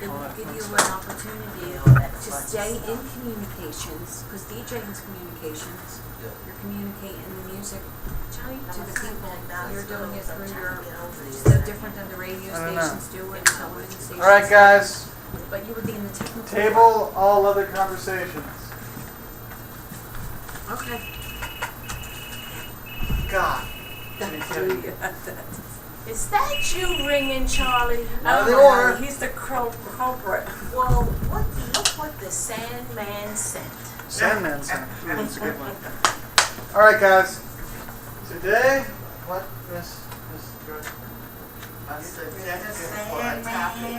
It will give you an opportunity to stay in communications, because DJing's communications. You're communicating the music to the people. You're doing it through your, it's no different than the radio stations do it, television stations. Alright guys, But you would be in the technical. table all other conversations. Okay. God. Is that you ringing, Charlie? Out of the order. He's the culprit. Well, look what the Sandman sent. Sandman sent. That's a good one. Alright guys, today, what, Miss George?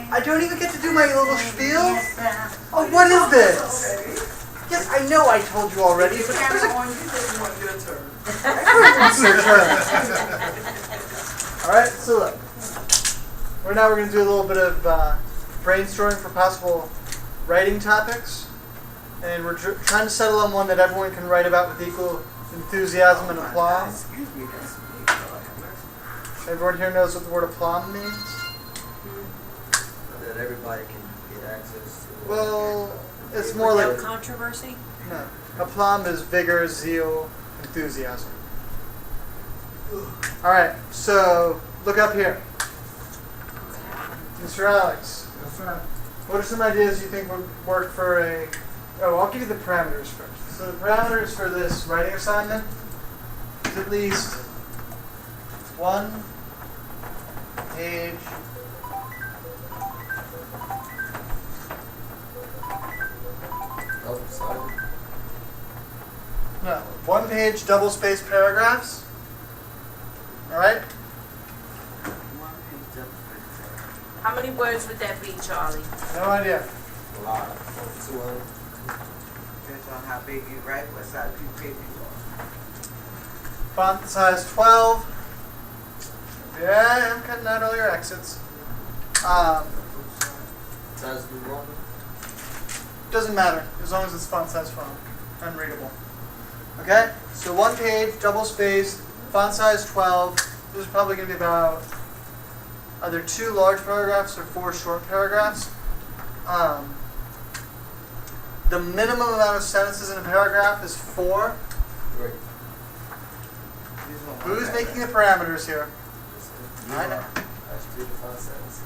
I don't even get to do my little spiel? Oh, what is this? Yes, I know I told you already, but there's a... Alright, so look. We're going to do a little bit of brainstorming for possible writing topics. And we're trying to settle on one that everyone can write about with equal enthusiasm and aplomb. Everyone here knows what the word aplomb means? That everybody can get access to. Well, it's more like... No controversy? No. Aplomb is vigor, zeal, enthusiasm. Alright, so look up here. Mr. Alex, what are some ideas you think would work for a... Oh, I'll give you the parameters first. So the parameters for this writing assignment is at least 1 page Oh, sorry. No, 1 page double-spaced paragraphs. All right. How many words would that be, Charlie? No idea. A lot. 200. Depends on how big you write, what size you paper you want. Font size 12. Yeah, I'm cutting out all your exits. Size do you want? Doesn't matter as long as it's font size font, unreadable. Okay, so 1 page, double spaced, font size 12. This is probably going to be about either 2 large paragraphs or 4 short paragraphs. The minimum amount of sentences in a paragraph is 4. Great. Who's making the parameters here? I know. That's 3 to 5 sentences.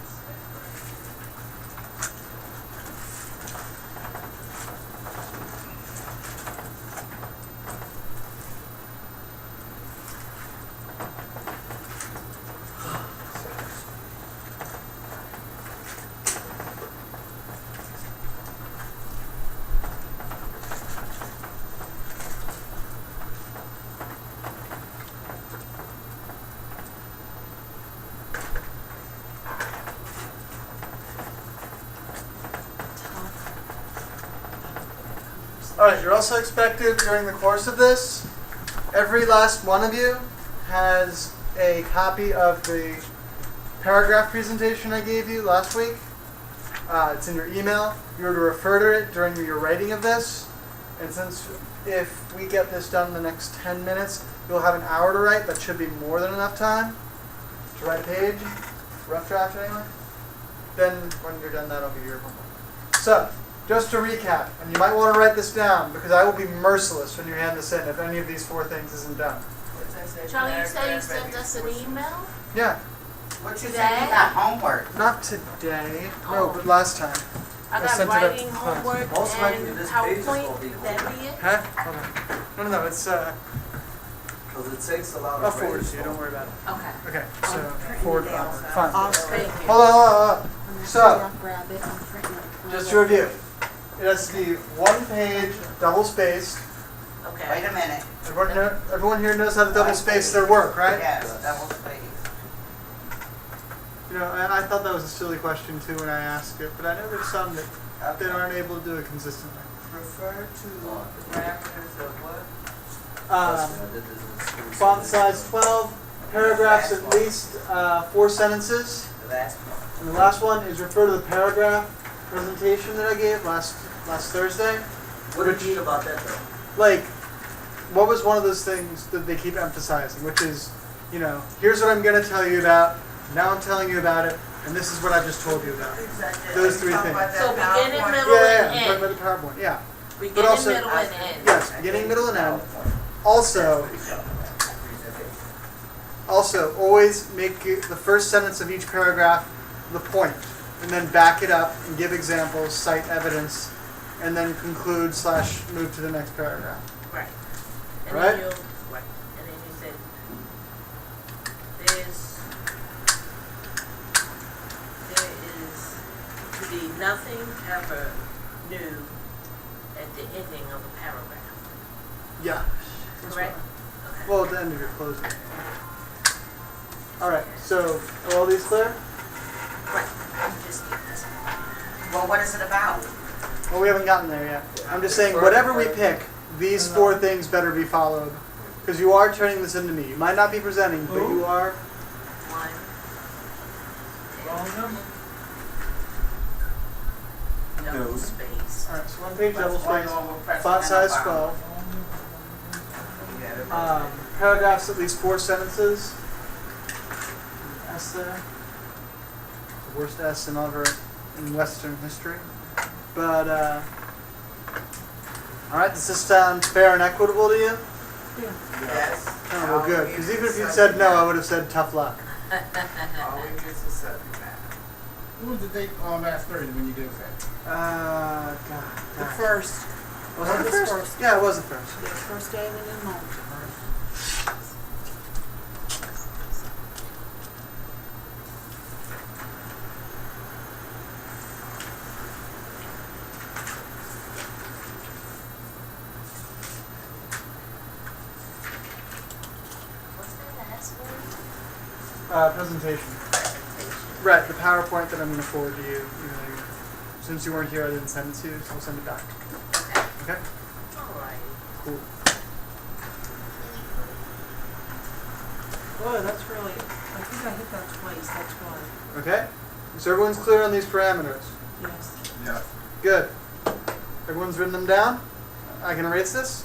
Alright, you're also expected during the course of this, every last one of you has a copy of the paragraph presentation I gave you last week. It's in your email. You're to refer to it during your writing of this. And since if we get this done in the next 10 minutes, you'll have an hour to write. That should be more than enough time to write a page, rough draft anyway. Then when you're done, that'll be your homework. So, just to recap, and you might want to write this down because I will be merciless when you hand this in if any of these 4 things isn't done. Charlie, you said you sent us an email? Yeah, What you Today? say you got homework? not today. No, but last time. I I sent got it up writing, to class. homework, Most likely and this page is gonna be PowerPoint. That be it? Huh? Hold on. No, it's Because it takes a lot I'll of forward it to you. brainstorming. Don't worry about it. Okay. Okay, so forward onward. Fine. Thank you. Hold on. So, I'll grab it. I'm printing it. just to review, it has to be 1 page, double spaced. Okay. Wait a minute. Everyone here knows how to double space their work, right? Yes, double space. You know, and I thought that was a silly question too when I asked it, but I know there's some that aren't able to do it consistently. Refer to the parameters of what? That's when I did this in school. Font size 12, paragraphs at least 4 sentences. The last one. And the last one is refer to the paragraph presentation that I gave last Thursday. What did you mean about that though? Like, what was one of those things that they keep emphasizing, which is, you know, here's what I'm going to tell you about, now I'm telling you about it, And this is what I just told you about. Exactly. Those three Talk things. about that So beginning, PowerPoint. middle, Yeah, and I'm talking end. about the PowerPoint, yeah. Beginning, also- middle, and end. Yes, beginning, middle, and end. Also, always make the first sentence of each paragraph the point, and then back it up and give examples, cite evidence, and then conclude / move to the next paragraph. Right. And Right? then you, right. And then you said, there is to be nothing ever new at the ending of a paragraph. Yeah. That's Correct? right. Okay. Well, at the end of your closing. All right. So, are all these clear? Right. Just keep this. Well, what is it about? Well, we haven't gotten there yet. I'm just saying, whatever we pick, these 4 things better be followed, because you are turning this into me. You might not be presenting, but you are. One. Wrong number. Double space. All right. So 1 page double What's going space. on with President Font size Obama? 12. Yeah, Paragraphs at least 4 sentences. S there. The worst S in ever in Western history. But all right, does this sound fair and equitable to you? Yes. Oh, well, good. Because even if you'd said no, I would have said tough luck. Always gets a subject matter. What was the date on last Thursday when you did that? God. The first. Was it the August first? Yeah, it was the first. The first day of the new month. What's that last word? Presentation. Right, the PowerPoint that I'm going to forward to you. Since you weren't here, I didn't send it to you, so I'll send it back. Okay. Okay? All right. Cool. Boy, that's really, I think I hit that twice, that's why. Okay? So everyone's clear on these parameters? Yes. Yeah. Good. Everyone's written them down? I can erase this?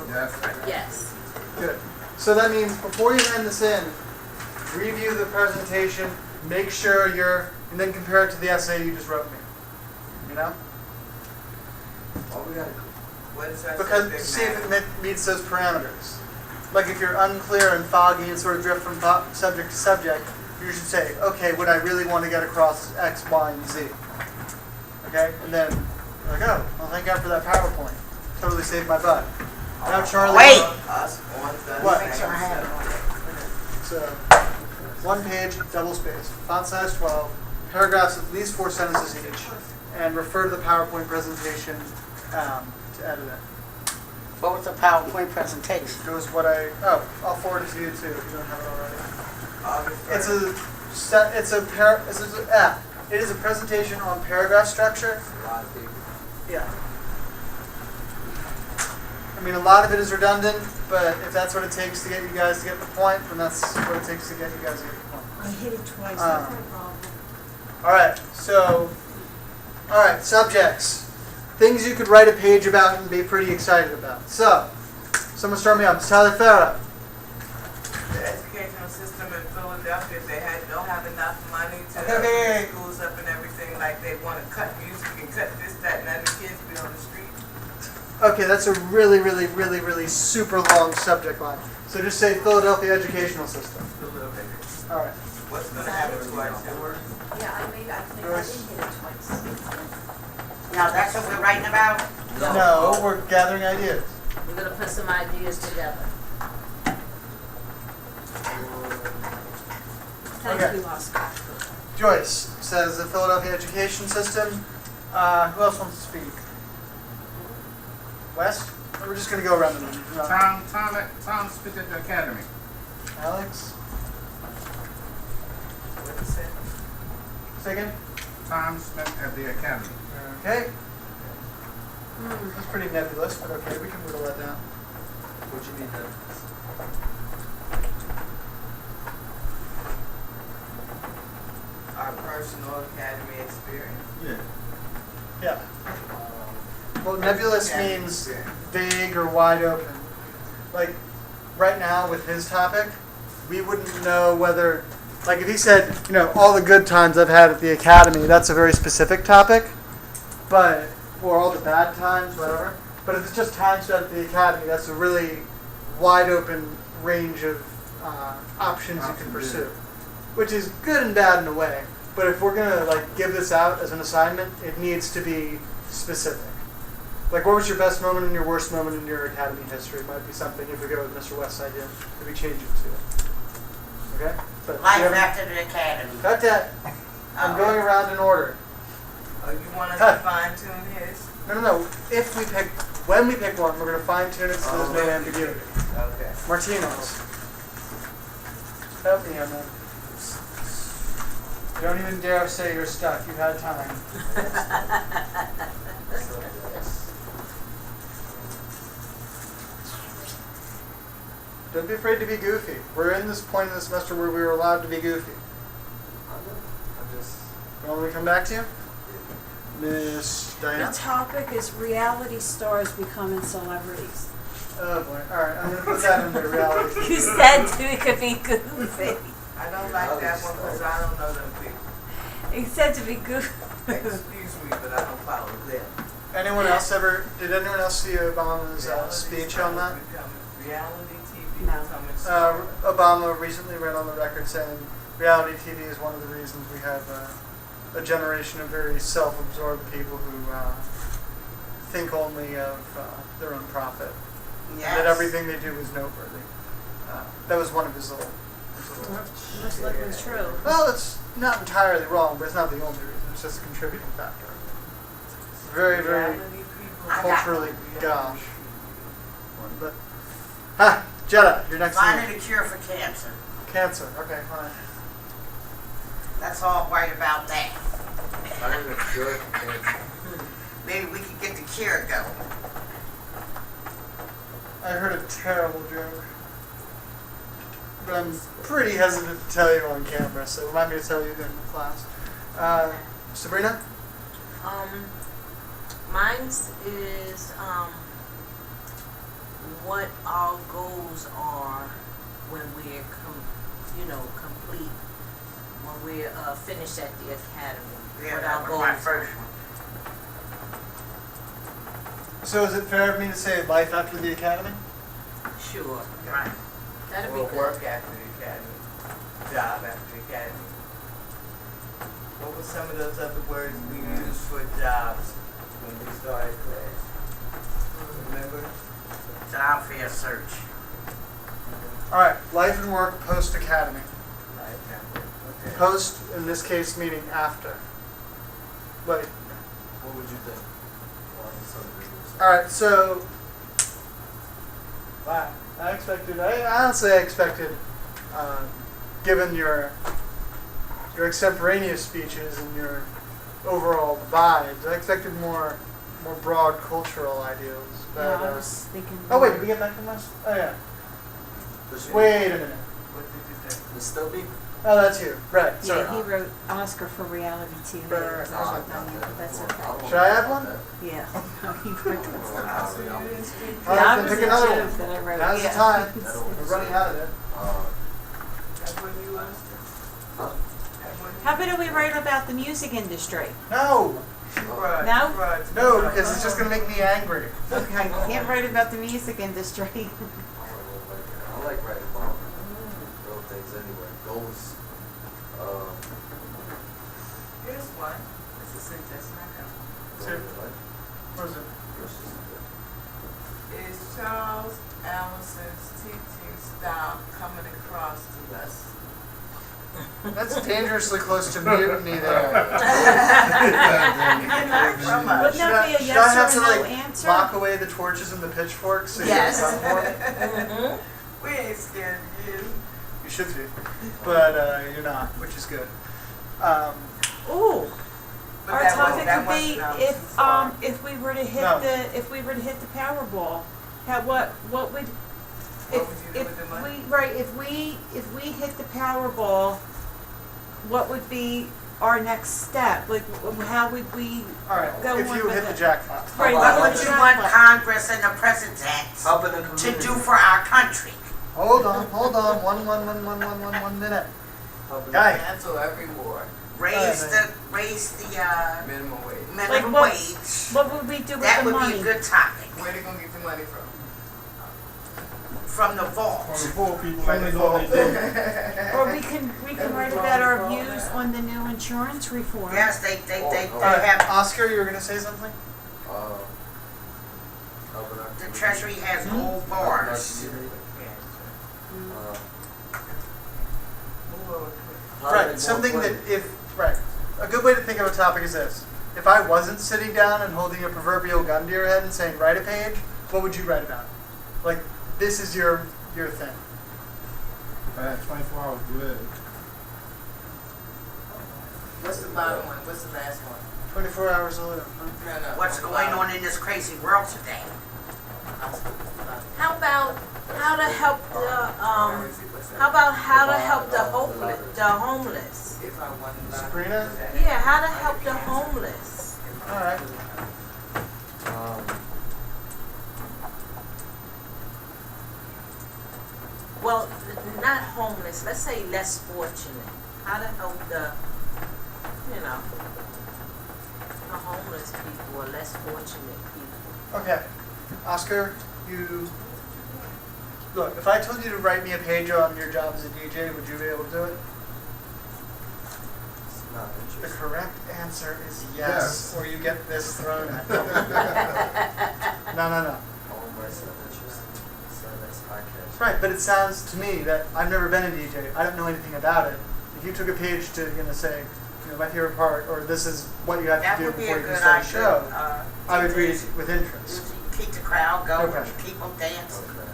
Yes. Yes. Good. So that means before you hand this in, review the presentation, make sure and then compare it to the essay you just wrote me. You know? All we gotta What is that Because subject see if matter? it meets those parameters. Like if you're unclear and foggy and sort of drift from subject to subject, you should say, okay, what I really want to get across is X, Y, and Z. Okay? And then you're like, oh, well, thank God for that PowerPoint. Totally saved my butt. Now Charlie. Wait! Us on the What? same Make sure I have it subject. So, 1 page, double space, font size 12, paragraphs at least 4 sentences each, and refer to the PowerPoint presentation to edit it. What was the PowerPoint presentation? It was what I'll forward it to you too if you don't have it already. August It is a presentation on paragraph structure. a lot of people. Yeah. I mean, a lot of it is redundant, but if that's what it takes to get you guys to get the point, then that's what it takes to get you guys to get the point. I hit it twice, Um, that's my problem. All right, subjects. Things you could write a page about and be pretty excited about. So, someone start me up. Tyler Farah. The educational system in Philadelphia, they don't have enough money to Okay. open schools up and everything. Like they want to cut music and cut this, that, and other kids be on the street. Okay, that's a really, really, really, really super long subject line. So just say Philadelphia educational system. All right. What's going to happen to our children? Yeah, I think I did hit it twice. Now, that's what we're writing about? No, we're gathering ideas. We're gonna put some ideas together. Thank Okay. you, Oscar. Joyce says the Philadelphia education system. Who else wants to speak? West? We're just going to go around the room. Tom Smith at the Academy. Alex? What is it? Say again? Tom Smith at the Academy. Okay. That's pretty nebulous, but okay, we can whittle that down. What you mean then? Our personal academy experience. Yeah. Well, nebulous Academy means experience. vague or wide open. Like, right now with his topic, we wouldn't know whether Like if he said, you know, all the good times I've had at the academy, that's a very specific topic. But, or all the bad times, whatever. But if it's just time spent at the academy, that's a really wide open range of options you can pursue. Which is good and bad in a way. But if we're gonna like give this out as an assignment, it needs to be specific. Like, what was your best moment and your worst moment in your academy history? Might be something, if we go with Mr. West's idea, that we change it to. Okay? But Life you have- after the academy. Got that. I'm going around in order. Oh, you want us to fine tune his? No. If we pick, when we pick one, we're going to fine tune it so there's no ambiguity. Okay. Martinez. Help me on that. Don't even dare say you're stuck. You had time. Don't be afraid to be goofy. We're in this point in the semester where we were allowed to be goofy. I'm just. You want me to come back to you? Miss The Diana? topic is reality stars becoming celebrities. Oh boy. Alright, I'm going to put that under reality. You said it could be goofy. I don't like that one because I don't know them people. He said to be goofy. Excuse me, but I don't follow them. Anyone else ever, did anyone else see Obama's speech on that? Reality TV No. becoming Obama recently went on the record saying reality TV is one of the reasons we have a generation of very self-absorbed people who think only of their own profit. Yes. That everything they do is noteworthy. That was one of his little. Most likely true. Well, it's not entirely wrong, but it's not the only reason. It's just a contributing factor. It's very, very reality people. culturally gosh. But, Jetta, your next one. Finding a cure for cancer. Cancer. Okay, fine. That's all right about that. I don't know good. Maybe we could get the cure going. I heard a terrible joke, but I'm pretty hesitant to tell you on camera, so remind me to tell you in class. Sabrina? Mine's is what our goals are when we're complete, when we're finished at the academy. Yeah, What that our was my goals first are. one. So is it fair of me to say life after the academy? Sure, right. That'd be Or good. work after the academy. Job after the academy. What were some of those other words we used for jobs when we started class? Remember? Job fair search. Alright, life and work post-academy. Life after. Okay. Post, in this case, meaning after. Like, What would you think? alright, so... Wow, honestly I expected, given your extemporaneous speeches and your overall vibes, I expected more broad cultural ideals. But, Yeah, I was thinking. oh wait, did we get back from last? Oh yeah. Wait a minute. What did you think? It's still be. Oh, that's you. Right. Sorry. Yeah, he wrote Oscar for reality TV. Right. Or something, but that's okay. Should I have one? Yeah. He wrote that. All Yeah, right, I then was pick in another joke one. that I wrote. Now's the Yeah. time. We're running out of it. That wasn't you, Oscar? Huh? That wasn't How about we write about the music industry? No. you? Right, No? right, No, right. because it's just gonna make me angry. Okay, can't write about the music industry. I like writing about real things anyway. Goals. Here's one. It's a sentence I know. Sure. What is it? Is Charles Allison's teaching style coming across to us? That's dangerously close to mutiny there. From us. Wouldn't that be a Should I have yes to or no like answer? lock away the torches and the pitchforks? So Yes. You can come more? We ain't scared of you. You should be, but you're not, which is good. Ooh, But our that topic that could be wasn't too if far. if we were to hit No. the Powerball, what would What would you do with the money? if we hit the Powerball, what would be our next step? Like how would we All right, go if on you with hit the it? jackpot. Right, What what would would you you want want? Congress and the president Helping the to community. do for our country? Hold on, 1 minute. Helping Guy. Cancel every war. Raise Alright, the Minimum wage. minimum what- wage. What would we do with That the would be money? a good topic. Where they gonna get the money from? From the vault. Well, the poor people only know what they do. Or we can write about our views on the new insurance reform. Yes, they Alright, have, Oscar, you were gonna say something? helping our the community. treasury has gold Helping our bars. community. Uh, Move over. Right, something that right, a good way to think of a topic is this. If I wasn't sitting down and holding a proverbial gun to your head and saying, write a page, what would you write about? Like, this is your thing. If I had 24 hours to live. What's the bottom one? What's the last one? 24 hours to live. Huh? No, no. What's going on in this crazy world today? How about how to help the homeless? If I won the Sabrina? Yeah, how to help the homeless? Alright. Well, not homeless, let's say less fortunate. How to help the homeless people or less fortunate people. Okay. Oscar, you... Look, if I told you to write me a page on your job as a DJ, would you be able to do it? It's not The interesting. correct answer is yes, Yes. or you get this thrown at you. No. All my stuff interesting. So that's eye-catching. Right, but it sounds to me that I've never been a DJ. I don't know anything about it. If you took a page to, say, my favorite part, or this is what you have That to do would be before a you can good start a idea. show, I would read it with interest. Keep the crowd going, Okay. keep them dancing, Okay.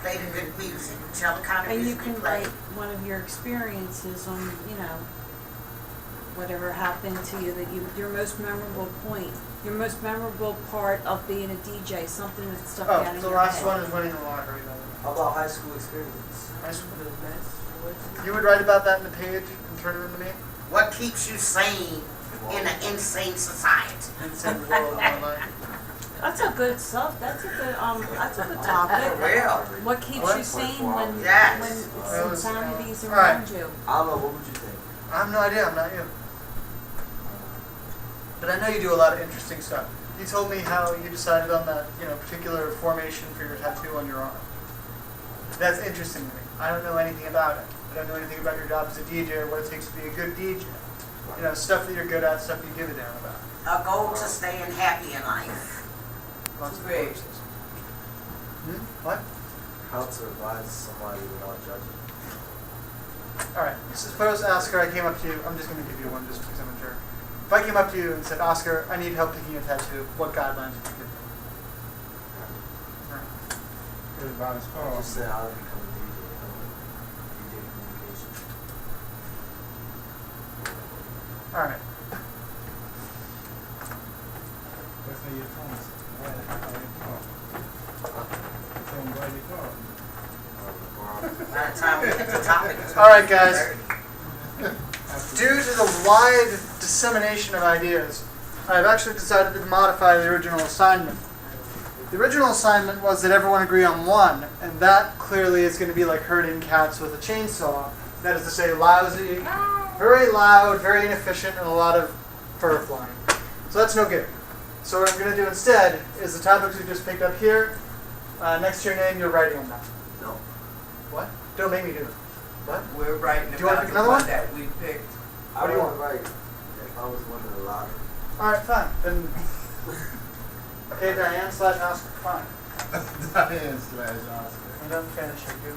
play the good music, tell the kind of And you music can we play. write one of your experiences on, whatever happened to you, that your most memorable point, your most memorable part of being a DJ, something that stuck out in Oh, the your last head. one is winning the lottery. How about high school experience? You would write about that in the page and turn it into me? What keeps you sane in an insane society? Insane world online. That's a good that's a good topic. Well, What keeps What? you sane when Yes. insanity is All around right. you? I don't know, what would you think? I have no idea, I'm not you. But I know you do a lot of interesting stuff. You told me how you decided on that, particular formation for your tattoo on your arm. That's interesting to me. I don't know anything about it. I don't know anything about your job as a DJ or what it takes to be a good DJ. Stuff that you're good at, stuff you give a damn about. a goal to staying happy in life. Lots of Great. courses. What? How to advise somebody without judging. Alright, suppose, Oscar, I came up to you, I'm just going to give you one just because I'm a jerk. If I came up to you and said, Oscar, I need help picking a tattoo, what guidelines would you give me? Alright. Everybody's called. Just say how to become a DJ. DJ communication. Alright. That's how your phone is. Write it on your phone. Tell them write your phone. By the time we get to the topic. it's All right, gonna be guys. 30. Due to the wide dissemination of ideas, I've actually decided to modify the original assignment. The original assignment was that everyone agree on one, and that clearly is going to be like herding cats with a chainsaw. That is to say, lousy, very loud, very inefficient, and a lot of fur flying. So that's no good. So what I'm going to do instead is the topics we just picked up here, next to your name, you're writing on that. No. What? Don't make me do it. What? We're writing Do you wanna about pick the another one one? that we picked. I What do you would write if I was winning the lottery. Alright, fine. Then. Okay, Diane / Oscar, fine. Diane / Oscar. I'm done finishing you.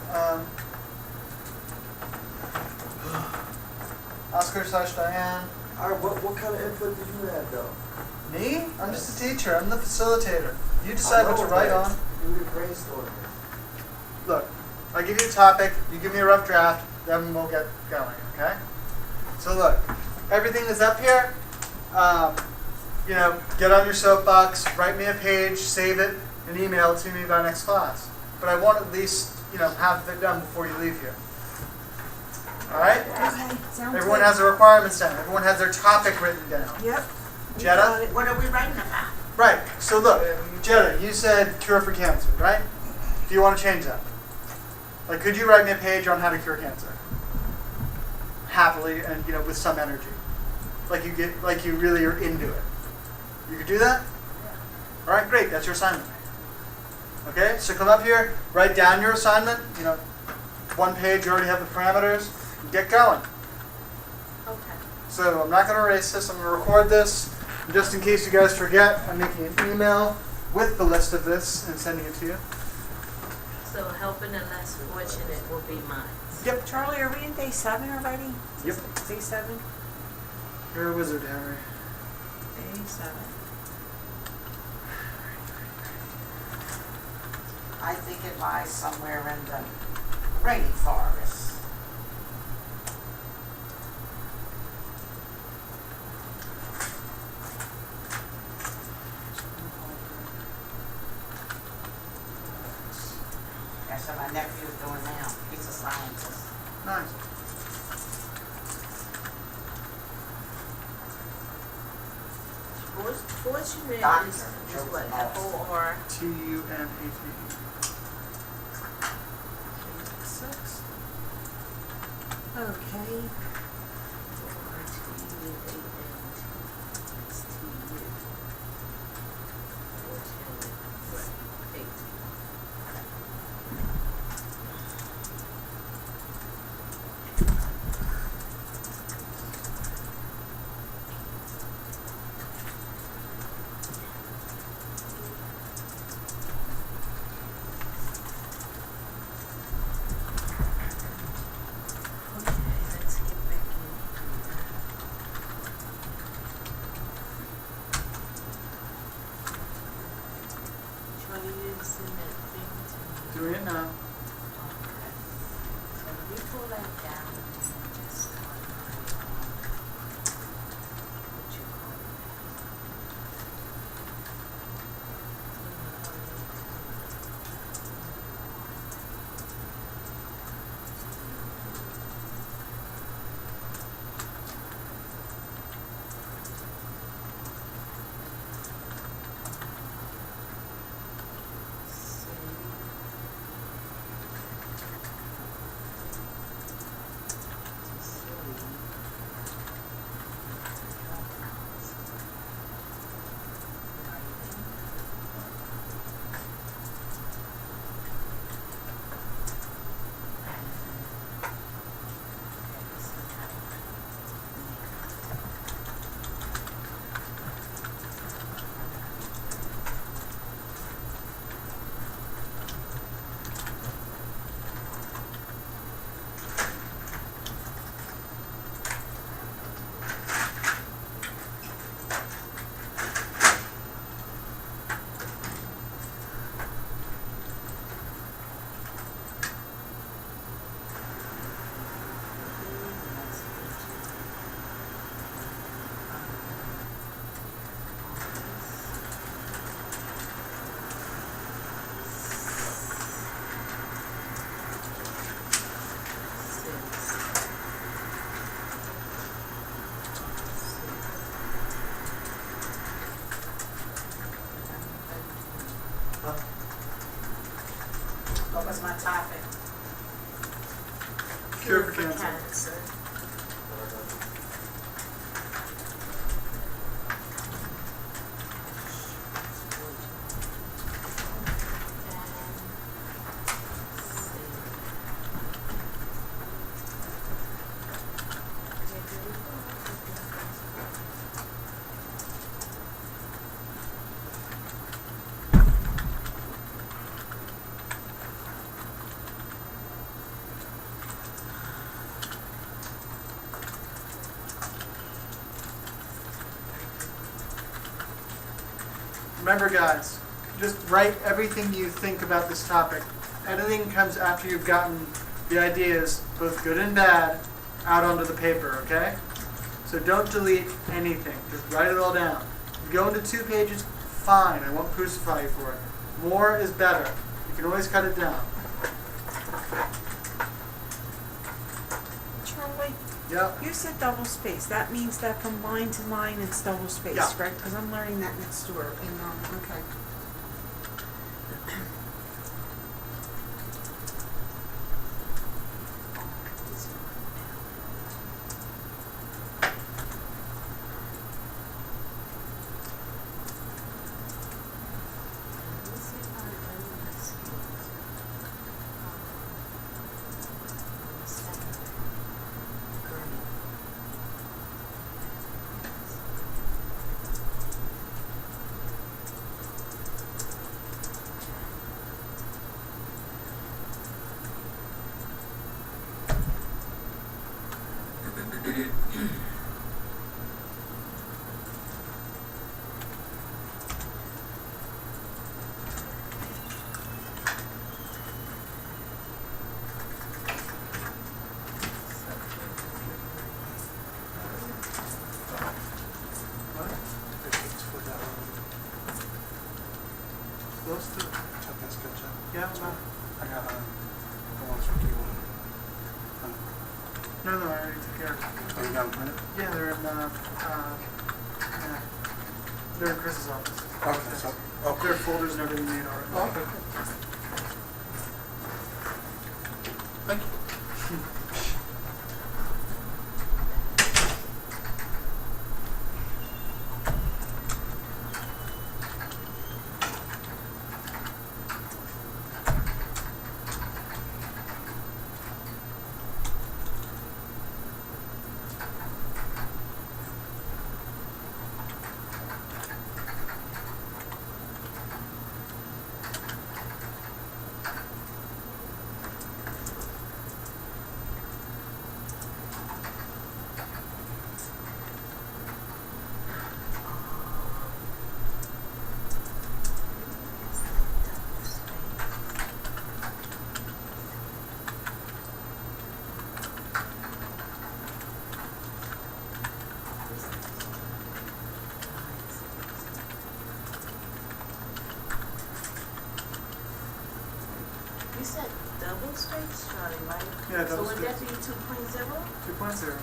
Oscar / Diane. Alright, what kind of input did you have though? Me? I'm just a teacher. I'm the facilitator. You decide what to write on. You were brainstorming. Look, I give you a topic, you give me a rough draft, then we'll get going, okay? So look, everything that's up here, get on your soapbox, write me a page, save it, and email it to me by next class. But I want at least, have it done before you leave here. Alright? Okay, sounds Everyone good. has their requirements down. Everyone has their topic written down. Yep. Jetta? What are we writing about? Right. So look, Jetta, you said cure for cancer, right? Do you want to change that? Like, could you write me a page on how to cure cancer? happily and with some energy, like you really are into it. You could do that? All right, great. That's your assignment. Okay, so come up here, write down your assignment. 1 page. You already have the parameters. And get going. Okay. So I'm not going to erase this. I'm going to record this. And just in case you guys forget, I'm making an email with the list of this and sending it to you. So helping the less fortunate will be mine. Yep. Charlie, are we in day 7 already? Yep. Day 7? You're a wizard, Henry. Day 7. I think it lies somewhere in the rainforest. That's what my nephew is doing now. He's a scientist. Nice. Fortunate Doctor. is what? F-O-R. TUNATE. 6. Okay. Let's get back in. Charlie didn't send that thing to me. Doing it now. Okay. So let me pull that down and just start my, what you call it? What was my topic? Cure for cancer. Remember, guys, just write everything you think about this topic. Editing comes after you've gotten the ideas, both good and bad, out onto the paper, okay? So don't delete anything. Just write it all down. If you go into 2 pages, fine. I won't crucify you for it. More is better. You can always cut it down. Charlie, Yep. you said double space. That means that from line to line it's double space, Yeah. right? Because I'm learning that next door. Okay. Those two. Check that sketch out. Yeah, no. I got the ones from Q1. No, I already took care of it. Oh, you got them printed? Yeah, they're in, yeah. They're in Chris's office. Okay, so, okay. Their folders and everything made already. Okay. Thank you. You said double space, Charlie, right? Yeah, double So would that space. be 2.0? 2.0.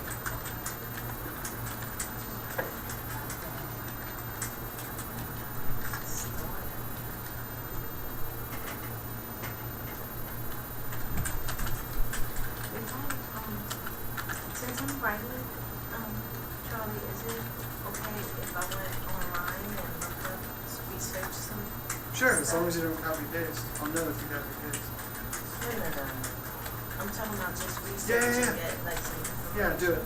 Since I'm writing, Charlie, is it okay if I went online and looked up, research some? Sure, as long as you don't copy paste. I'll know if you copy paste. No. I'm talking about just Yeah, research yeah, and get like some information. Yeah, do it.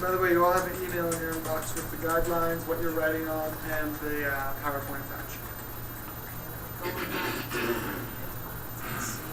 By the way, you all have an email in your inbox with the guidelines, what you're writing on, and the PowerPoint attached. Let's see.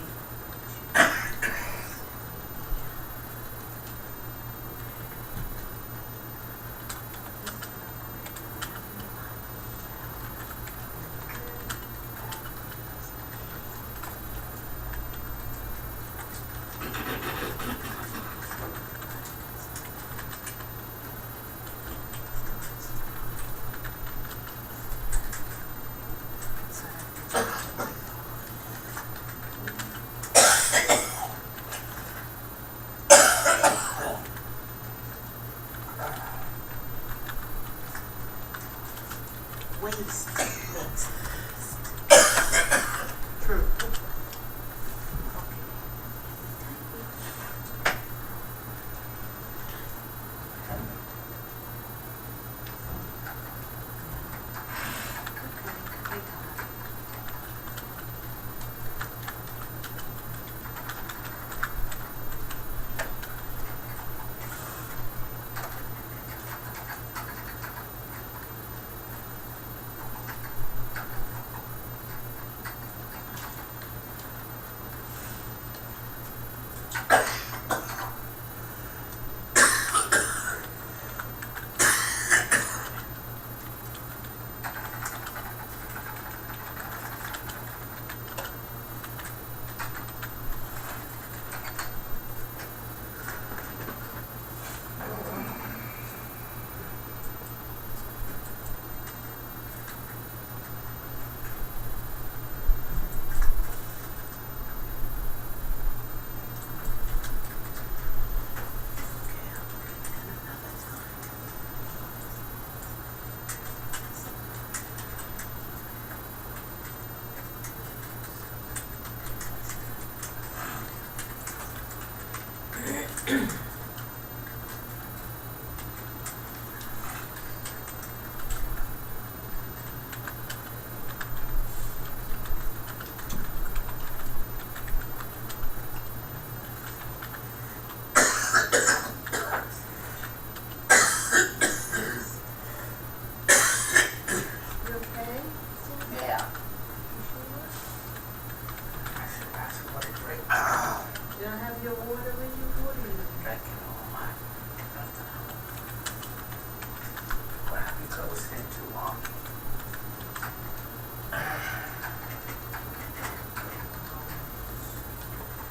Waste. True.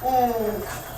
Oh.